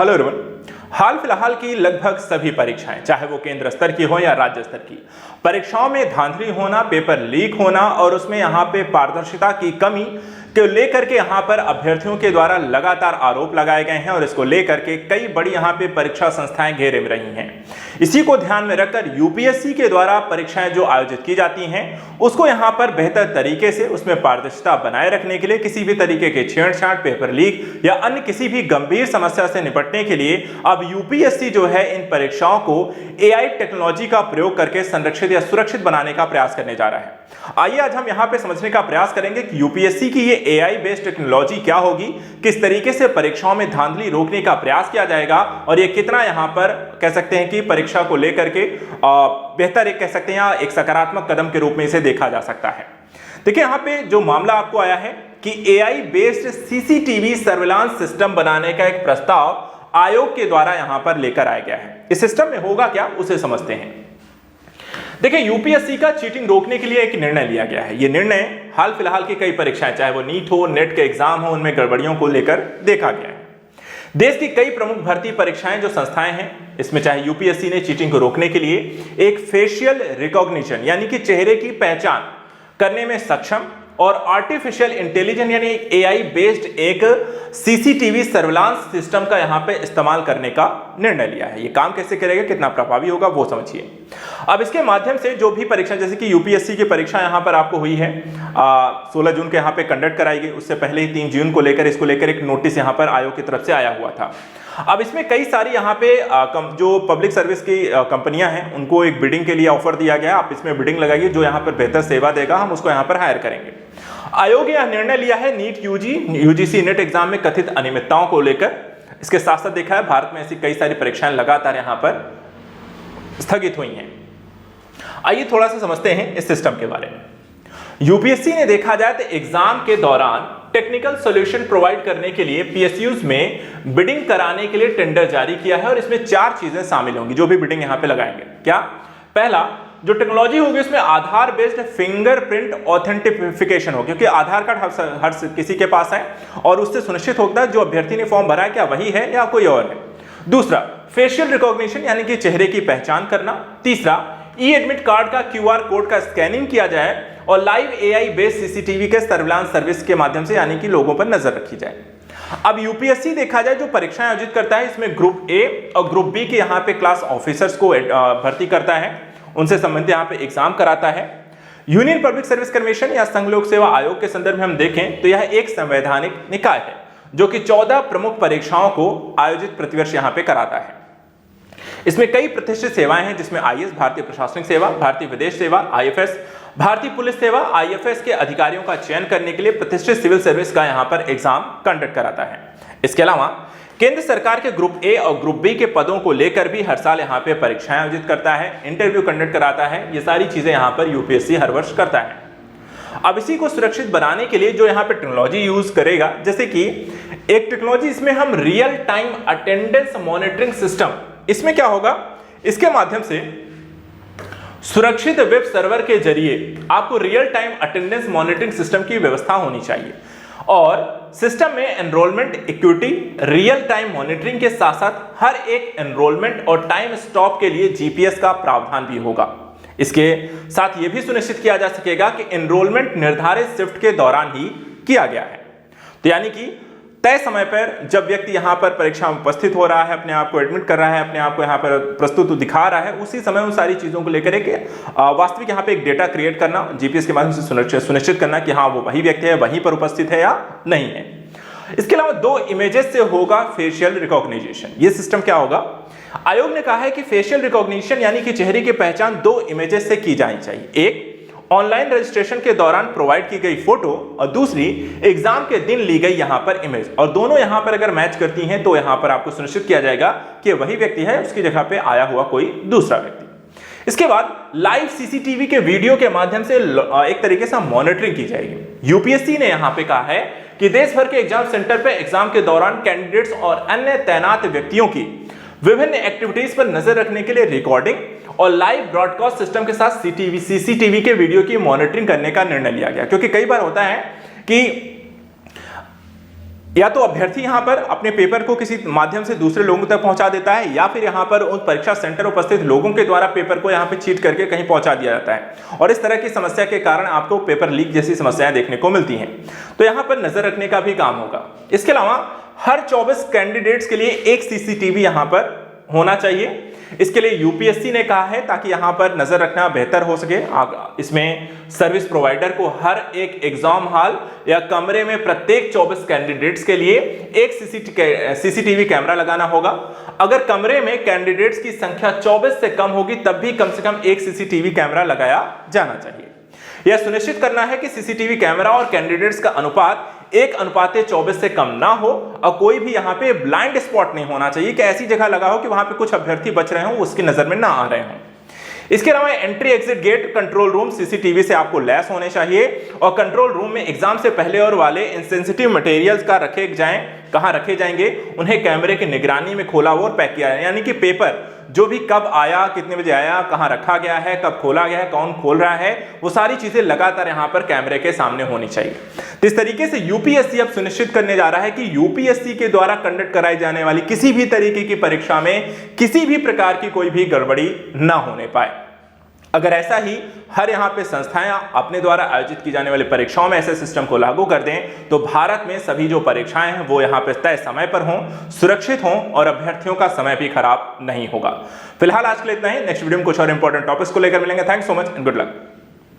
Hello everyone. हाल फिलहाल की लगभग सभी परीक्षाएं, चाहे वो केंद्र स्तर की हो या राज्य स्तर की, परीक्षाओं में धांधली होना, पेपर लीक होना और उसमें यहाँ पे पारदर्शिता की कमी को लेकर के यहाँ पर अभ्यर्थियों के द्वारा लगातार आरोप लगाए गए हैं और इसको लेकर के कई बड़ी यहाँ पे परीक्षा संस्थाएं घेरे में रही हैं। इसी को ध्यान में रखकर यूपीएससी के द्वारा परीक्षाएं जो आयोजित की जाती हैं उसको यहाँ पर बेहतर तरीके से उसमें पारदर्शिता बनाए रखने के लिए किसी भी तरीके के छेड़छाड़, पेपर लीक या अन्य किसी भी गंभीर समस्या से निपटने के लिए अब यूपीएससी जो है इन परीक्षाओं को एआई टेक्नोलॉजी का प्रयोग करके संरक्षित या सुरक्षित बनाने का प्रयास करने जा रहा है। आइए आज हम यहाँ पे समझने का प्रयास करेंगे कि यूपीएससी की ये एआई बेस्ड टेक्नोलॉजी क्या होगी, किस तरीके से परीक्षाओं में धांधली रोकने का प्रयास किया जाएगा और ये कितना यहाँ पर कह सकते हैं कि परीक्षा को लेकर के बेहतर एक कह सकते हैं एक सकारात्मक कदम के रूप में इसे देखा जा सकता है। देखिए यहाँ पे जो मामला आपको आया है कि AI based CCTV surveillance system बनाने का एक प्रस्ताव आयोग के द्वारा यहां पर लेकर आया गया है। इस सिस्टम में होगा क्या, उसे समझते हैं। देखिए यूपीएससी का चीटिंग रोकने के लिए एक निर्णय लिया गया है। यह निर्णय हाल फिलहाल की कई परीक्षाएं, चाहे वो नीट हो, नेट के एग्जाम हो, उनमें गड़बड़ियों को लेकर देखा गया है। देश की कई प्रमुख भर्ती परीक्षाएं जो संस्थाएं हैं, इसमें चाहे यूपीएससी ने चीटिंग को रोकने के लिए एक फेशियल रिकॉग्निशन यानी कि चेहरे की पहचान करने में सक्षम और आर्टिफिशियल इंटेलिजेंस यानी एआई बेस्ड एक सीसीटीवी सर्विलांस सिस्टम का यहां पे इस्तेमाल करने का निर्णय लिया है। ये काम कैसे करेगा, कितना प्रभावी होगा, वो समझिए। अब इसके माध्यम से जो भी परीक्षा, जैसे कि यूपीएससी की परीक्षा यहां पर आपको हुई है 16 जून को यहां पे कंडक्ट कराई गई, उससे पहले ही 3 जून को लेकर इसको लेकर एक नोटिस यहां पर आयोग की तरफ से आया हुआ था। अब इसमें कई सारी यहाँ पे जो पब्लिक सर्विस की कंपनियां हैं उनको एक बिडिंग के लिए ऑफर दिया गया, आप इसमें बिडिंग लगाइए, जो यहाँ पर बेहतर सेवा देगा हम उसको यहाँ पर हायर करेंगे। आयोग ने यह निर्णय लिया है नीट यूजीसी नेट एग्जाम में कथित अनियमितताओं को लेकर। इसके साथ साथ देखा है भारत में ऐसी कई सारी परीक्षाएं लगातार यहाँ पर स्थगित हुई हैं। आइए थोड़ा सा समझते हैं इस सिस्टम के बारे में। यूपीएससी ने देखा जाए तो एग्जाम के दौरान टेक्निकल सॉल्यूशन प्रोवाइड करने के लिए पीएसयूज में बिडिंग कराने के लिए टेंडर जारी किया है और इसमें 4 चीजें शामिल होंगी जो भी बिडिंग यहां पे लगाएंगे। क्या? पहला, जो टेक्नोलॉजी होगी उसमें आधार बेस्ड फिंगरप्रिंट ऑथेंटिफिकेशन हो, क्योंकि आधार कार्ड हर किसी के पास है और उससे सुनिश्चित होता है जो अभ्यर्थी ने फॉर्म भरा है क्या वही है या कोई और है। दूसरा, फेशियल रिकॉग्निशन यानी कि चेहरे की पहचान करना। तीसरा, ई एडमिट कार्ड का क्यूआर कोड का स्कैनिंग किया जाए और लाइव एआई बेस्ड सीसीटीवी के सर्विलांस सर्विस के माध्यम से यानी कि लोगों पर नजर रखी जाए। अब यूपीएससी देखा जाए जो परीक्षाएं आयोजित करता है इसमें ग्रुप ए और ग्रुप बी के यहाँ पे क्लास ऑफिसर्स को भर्ती करता है, उनसे संबंधित यहाँ पे एग्जाम कराता है। यूनियन पब्लिक सर्विस कमीशन या संघ लोक सेवा आयोग के संदर्भ में हम देखें तो यह एक संवैधानिक निकाय है जो कि 14 प्रमुख परीक्षाओं को आयोजित प्रतिवर्ष यहाँ पे कराता है। इसमें कई प्रतिष्ठित सेवाएं हैं जिसमें आईएएस, भारतीय प्रशासनिक सेवा, भारतीय विदेश सेवा, आईएफएस, भारतीय पुलिस सेवा, आईएफएस के अधिकारियों का चयन करने के लिए प्रतिष्ठित सिविल सर्विस का यहां पर एग्जाम कंडक्ट कराता है। इसके अलावा केंद्र सरकार के ग्रुप ए और ग्रुप बी के पदों को लेकर भी हर साल यहां पे परीक्षाएं आयोजित करता है, इंटरव्यू कंडक्ट कराता है। ये सारी चीजें यहां पर यूपीएससी हर वर्ष करता है। अब इसी को सुरक्षित बनाने के लिए जो यहाँ पे टेक्नोलॉजी यूज करेगा, जैसे कि एक टेक्नोलॉजी इसमें हम real time attendance monitoring system, इसमें क्या होगा, इसके माध्यम से सुरक्षित वेब सर्वर के जरिए आपको real time attendance monitoring system की व्यवस्था होनी चाहिए और सिस्टम में enrolment equity, real time monitoring के साथ साथ हर एक एनरोलमेंट और टाइम स्टॉप के लिए जीपीएस का प्रावधान भी होगा। इसके साथ यह भी सुनिश्चित किया जा सकेगा कि एनरोलमेंट निर्धारित शिफ्ट के दौरान ही किया गया है, तो यानी कि तय समय पर जब व्यक्ति यहां पर परीक्षा में उपस्थित हो रहा है, अपने आप को एडमिट कर रहा है, अपने आप को यहां पर प्रस्तुत दिखा रहा है, उसी समय उन सारी चीजों को लेकर एक वास्तविक यहां पे एक डेटा क्रिएट करना, जीपीएस के माध्यम से सुनिश्चित करना कि हाँ वो वही व्यक्ति है, वहीं पर उपस्थित है या नहीं है। इसके अलावा 2 इमेजेस से होगा फेशियल रिकॉग्निशन। ये सिस्टम क्या होगा, आयोग ने कहा है कि फेशियल रिकॉग्निशन यानी कि चेहरे की पहचान 2 इमेजेस से की जानी चाहिए। एक, ऑनलाइन रजिस्ट्रेशन के दौरान प्रोवाइड की गई फोटो और दूसरी एग्जाम के दिन ली गई यहां पर इमेज, और दोनों यहां पर अगर मैच करती हैं तो यहां पर आपको सुनिश्चित किया जाएगा कि वही व्यक्ति है, उसकी जगह पे आया हुआ कोई दूसरा व्यक्ति। इसके बाद लाइव सीसीटीवी के वीडियो के माध्यम से एक तरीके से मॉनिटरिंग की जाएगी। यूपीएससी ने यहां पे कहा है कि देश भर के एग्जाम सेंटर पे एग्जाम के दौरान कैंडिडेट्स और अन्य तैनात व्यक्तियों की विभिन्न एक्टिविटीज पर नजर रखने के लिए रिकॉर्डिंग और लाइव ब्रॉडकास्ट सिस्टम के साथ सीसीटीवी के वीडियो की मॉनिटरिंग करने का निर्णय लिया गया, क्योंकि कई बार होता है कि या तो अभ्यर्थी यहां पर अपने पेपर को किसी माध्यम से दूसरे लोगों तक पहुंचा देता है, या फिर यहां पर उन परीक्षा सेंटर उपस्थित लोगों के द्वारा पेपर को यहां पे चीट करके कहीं पहुंचा दिया जाता है और इस तरह की समस्या के कारण आपको पेपर लीक जैसी समस्याएं देखने को मिलती हैं। तो यहां पर नजर रखने का भी काम होगा। इसके अलावा हर 24 कैंडिडेट्स के लिए एक सीसीटीवी यहां पर होना चाहिए। इसके लिए यूपीएससी ने कहा है ताकि यहां पर नजर रखना बेहतर हो सके। इसमें सर्विस प्रोवाइडर को हर एक एग्जाम हॉल या कमरे में प्रत्येक 24 कैंडिडेट्स के लिए एक सीसीटीवी कैमरा लगाना होगा। अगर कमरे में कैंडिडेट्स की संख्या 24 से कम होगी तब भी कम से कम एक सीसीटीवी कैमरा लगाया जाना चाहिए। यह सुनिश्चित करना है कि सीसीटीवी कैमरा और कैंडिडेट्स का अनुपात 1:24 से कम ना हो और कोई भी यहां पे ब्लाइंड स्पॉट नहीं होना चाहिए कि ऐसी जगह लगा हो कि वहां पे कुछ अभ्यर्थी बच रहे हो उसकी नजर में ना आ रहे हो। इसके अलावा entry exit gate control room CCTV से आपको लैस होने चाहिए और कंट्रोल रूम में एग्जाम से पहले और वाले इनसेंसिटिव मटेरियल्स का कहां रखे जाएंगे उन्हें कैमरे की निगरानी में खोला और पैक किया जाए। यानी कि पेपर जो भी कब आया, कितने बजे आया, कहां रखा गया है, कब खोला गया है, कौन खोल रहा है, वो सारी चीजें लगातार यहां पर कैमरे के सामने होनी चाहिए। इस तरीके से यूपीएससी अब सुनिश्चित करने जा रहा है कि यूपीएससी के द्वारा कंडक्ट कराई जाने वाली किसी भी तरीके की परीक्षा में किसी भी प्रकार की कोई भी गड़बड़ी ना होने पाए। अगर ऐसा ही हर यहां पे संस्थाएं अपने द्वारा आयोजित की जाने वाली परीक्षाओं में ऐसे सिस्टम को लागू कर दें तो भारत में सभी जो परीक्षाएं हैं वो यहां पे तय समय पर हों, सुरक्षित हों और अभ्यर्थियों का समय भी खराब नहीं होगा। फिलहाल आज के लिए इतना ही। नेक्स्ट वीडियो में कुछ और इंपॉर्टेंट टॉपिक्स को लेकर मिलेंगे। Thanks so much and good luck.